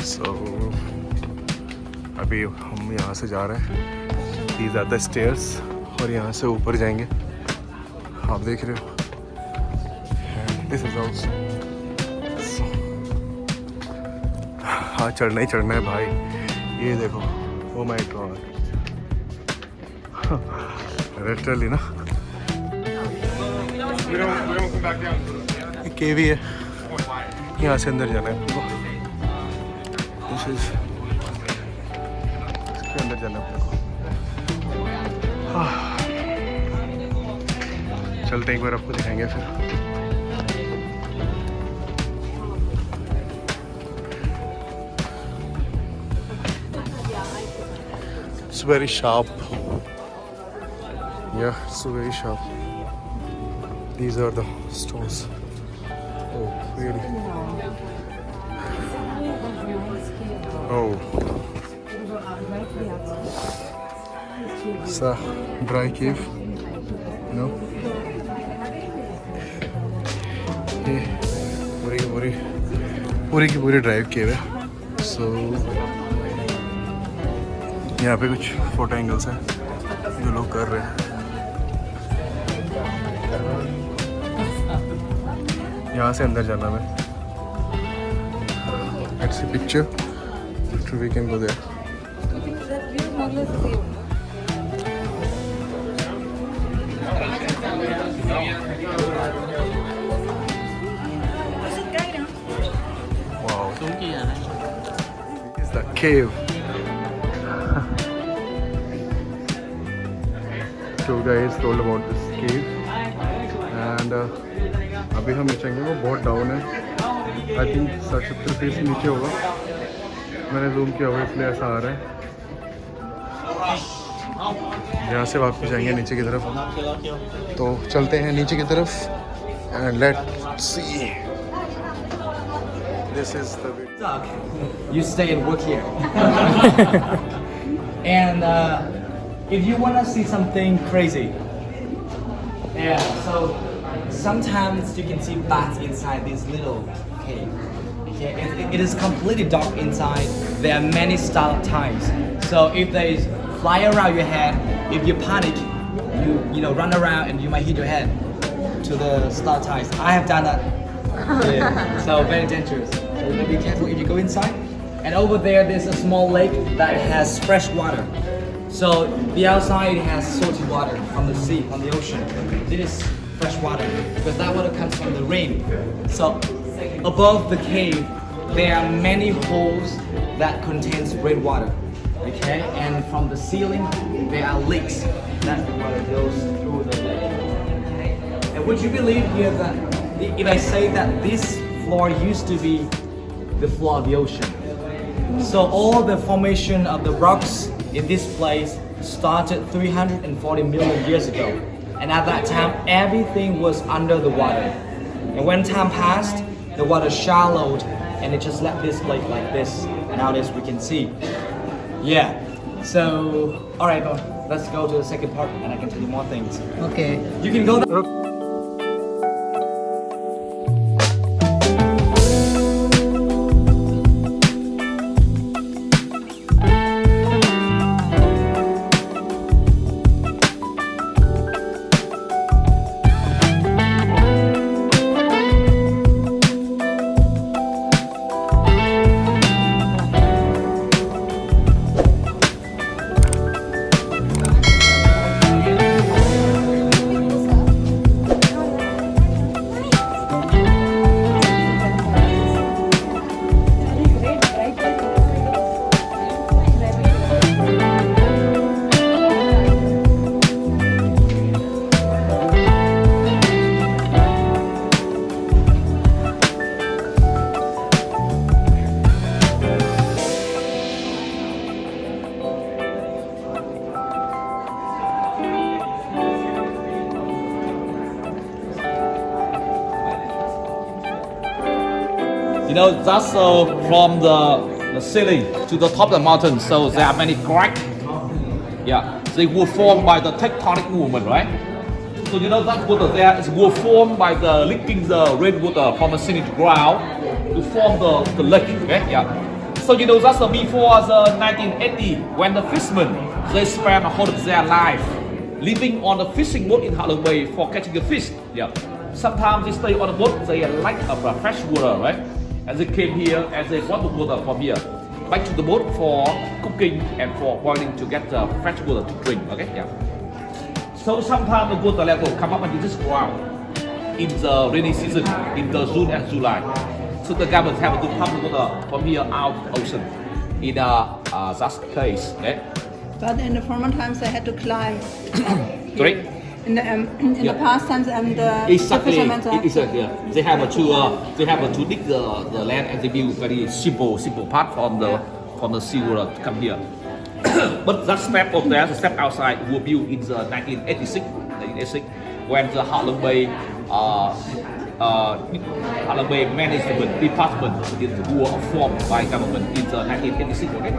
So अभी हम यहाँ से जा रहे हैं, these are the stairs, और यहाँ से ऊपर जाएंगे, आप देख रहे हो. And this is also. हाँ चढ़ना ही चढ़ना है भाई, ये देखो. Oh my God. लिटरली ना. केव ही है, यहाँ से अंदर जाना है हमको. इसके अंदर जाना है अपने को. चलते एक बार आपको दिखाएंगे फिर. It's very sharp. Yeah, it's very sharp. These are the stones. Oh, really? Oh. It's a dry cave. No? ये पूरी की पूरी ड्राइव केव है. So यहाँ पे कुछ फोटो एंगल्स हैं जो लोग कर रहे हैं. यहाँ से अंदर जाना है. Let's see picture. We can go there. Wow. This is the cave. So guys told about this cave and अभी हम नीचेंगे. वो बहुत डाउन है. आई थिंक 60-70 फीट से नीचे होगा. मैंने जूम किया हुआ इसलिए ऐसा आ रहा है. यहाँ से वापस जाएंगे नीचे की तरफ. तो चलते हैं नीचे की तरफ and let's see. This is the way. You stay and work here. And if you want to see something crazy, yeah, so sometimes you can see bats inside this little cave. Okay, it is completely dark inside. There are many stalactites. So if they fly around your head, if you panic, you know run around and you might hit your head to the stalactites. I have done that. Yeah, so very dangerous. So be careful if you go inside. And over there, there's a small lake that has fresh water. So the outside has salty water from the sea, from the ocean. This is fresh water because that water comes from the rain. So above the cave, there are many holes that contains rainwater. Okay, and from the ceiling, there are leaks that the water goes through the lake. Okay? And would you believe here that if I say that this floor used to be the floor of the ocean? So all the formation of the rocks in this place started 340 million years ago. And at that time, everything was under the water. And when time passed, the water shallowed and it just left this lake like this. And nowadays we can see. Yeah. So, alright, let's go to the second part and I can tell you more things. Okay. You can go there. You know, that's from the ceiling to the top of the mountain. So there are many cracks. Yeah, they were formed by the tectonic movement, right? So you know that water there is were formed by the leaking the rainwater from the scenic ground to form the lake. Okay, yeah. So you know that's before the 1980 when the fishermen they spent a whole of their life living on a fishing boat in Halong Bay for catching the fish. Yeah. Sometimes they stay on the boat, they lack of fresh water, right? And they came here and they got the water from here back to the boat for cooking and for boiling to get the fresh water to drink. Okay, yeah. So sometimes the water level come up into this ground in the rainy season in the June and July. So the government have to pump the water from here out of the ocean in that case. Okay? But in the former times, they had to climb. Sorry? In the past times, and exactly. the fishermen Exactly. Yeah. They have to dig the land and they build very simple part from the seawater to come here. But that step of there, the step outside, was built in the 1986 when the Halong Bay Management Department was formed by government in the 1986. Okay?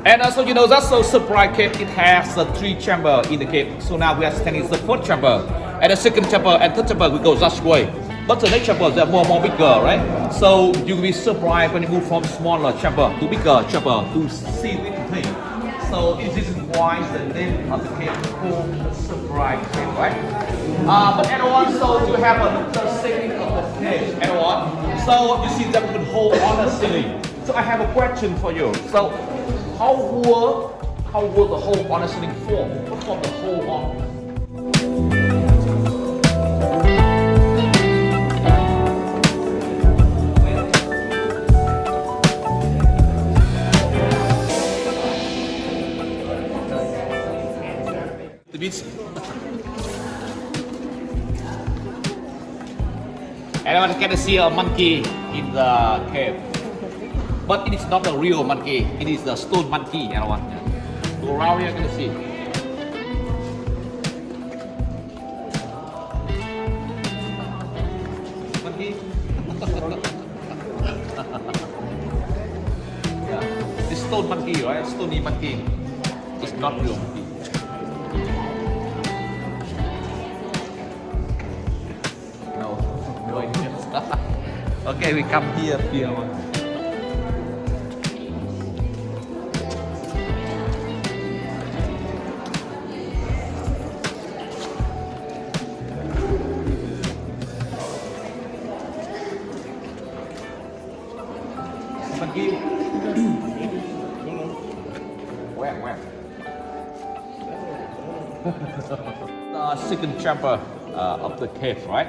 And also, you know, that's so surprise cave. It has 3 chambers in the cave. So now we are standing in the 4th chamber, and the 2nd chamber and 3rd chamber we go that way. But the next chamber they're more bigger, right? So you will be surprised when you move from smaller chamber to bigger chamber to see this thing. So this is why the name of the cave is called surprise cave, right? But anyone, so you have the ceiling of the cave, anyone? So you see that we can hold on the ceiling. So I have a question for you. So how were the hole on the ceiling form? What formed the hole on? The beach. Anyone can see a monkey in the cave? But it is not a real monkey, it is a stone monkey, everyone. Go around here, you can see. Monkey. Yeah. This stone monkey, right? Stony monkey. It's not real monkey. No idea. Okay, we come here. Where? The 2nd chamber of the cave, right?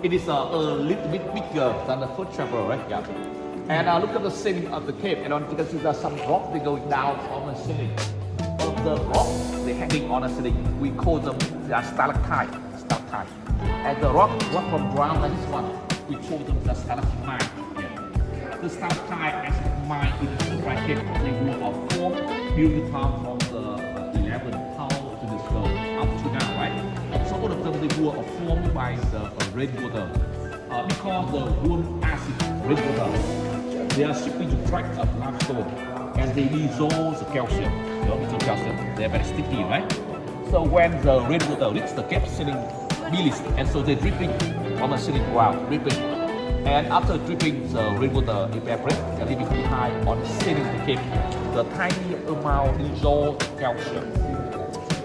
It is a little bit bigger than the 1st chamber, right? Yeah. And look at the ceiling of the cave. And you can see there's some rock they going down on the ceiling. All of the rocks they hanging on the ceiling. We call them the stalactite. And the rock from ground like this one, we call them the stalagmite. The stalactite as mine in the bracket, they were formed during the time from the 11th to this up to now, right? So all of them they were formed by the rainwater. Because the warm acid rainwater, they are shipping to track of limestone and they dissolve the calcium. They are very sticky, right? So when the rainwater reaches the cave ceiling release, and so they're dripping on the ceiling ground, dripping. And after dripping, the rainwater evaporates and leaving behind on the ceiling of the cave the tiny amount dissolved calcium.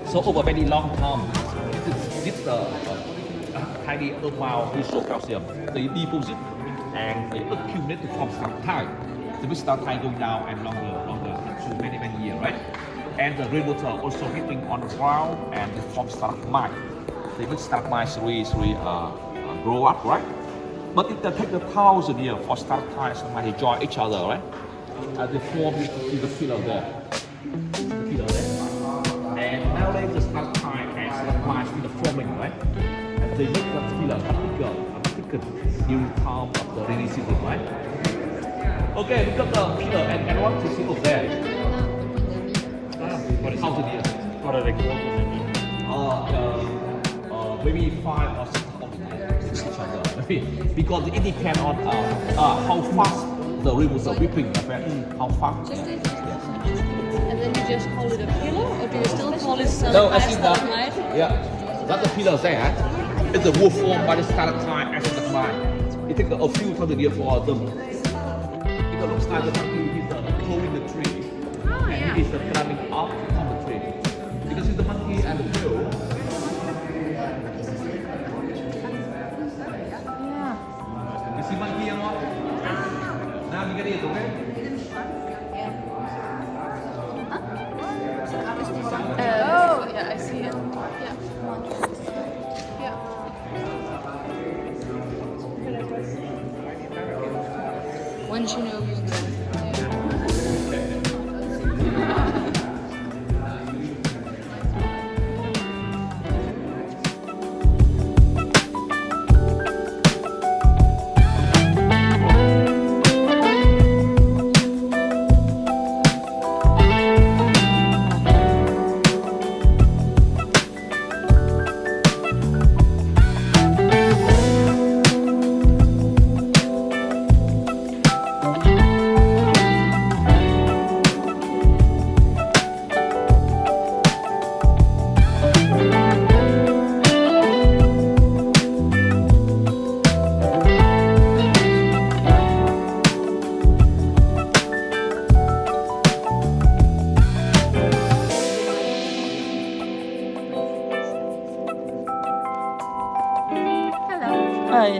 So over very long time, this tiny amount dissolved calcium, they deposit and they accumulate to form stalactite. The stalactite going down and longer into many years, right? And the rainwater also hitting on the ground and they form stalagmite. They make stalagmite slowly grow up, right? But it takes 1,000 years for stalactites to join each other, right? And they form into the pillar there. And nowadays the stalactite and stalagmites in the forming, right? And they make that pillar bigger and thicker during the time of the rainy season, right? Okay, look at the pillar and what you see over there. What is 1,000 years? What are they called? Maybe 5 or 6 each other. Because it depends on how fast the rivers are whipping, how fast. And then you just call it a pillar, or do you still call it stalactite? Yeah, that's the pillar there. It's a wood formed by the stalactite and stalagmite. It takes a few 1,000 years for them. Because looks like the monkey is pulling the tree. Oh, And yeah. he is climbing up on the tree. Because it's the monkey and the tail. Yeah. You see monkey or not? Now you get it, okay? Oh, yeah, I see it. Yeah. Yeah. Once you know he's good. Hi.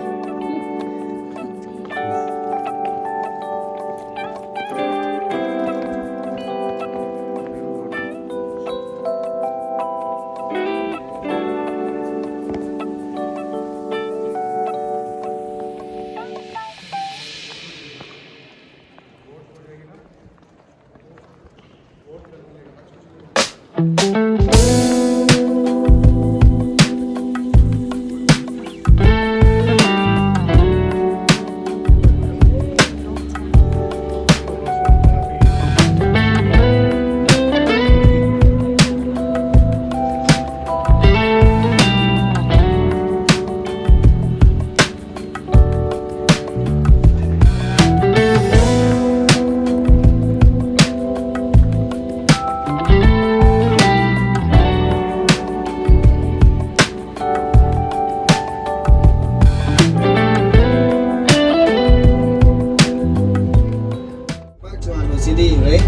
Back to Hanoi City, right?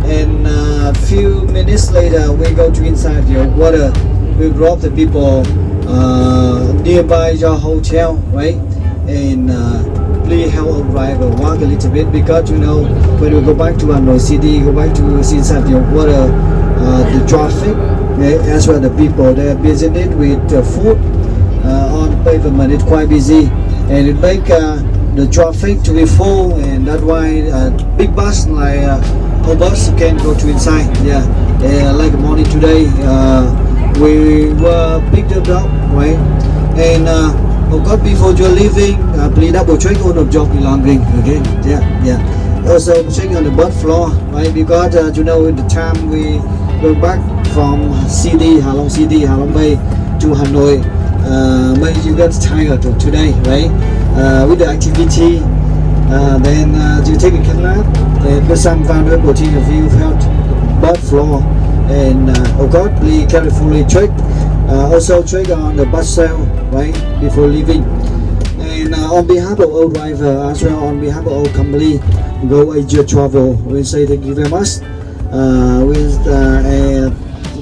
And a few minutes later, we go to inside the water. We drop the people nearby your hotel, right? And please help our driver walk a little bit because you know when we go back to Hanoi City, go back to inside the water, the traffic, as well the people they are busy with food on pavement. It's quite busy, and it make the traffic to be full, and that's why big bus like our bus can go to inside. Yeah, like morning today, we were picked up, right? And of course, before you're leaving, please double check all of your belonging again. Yeah. Also check on the bus floor, right? Because you know, in the time we go back from Halong Bay to Hanoi, maybe you got tired today, right? With the activity, then you take a nap, and put some valuable things if you felt bus floor, and of course, please carefully check. Also check on the bus cell, right, before leaving. And on behalf of all driver, as well on behalf of all company, Go Asia Travel, we say thank you very much.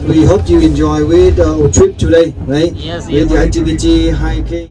We hope you enjoy with our trip today, right? Yes, with the activity hiking.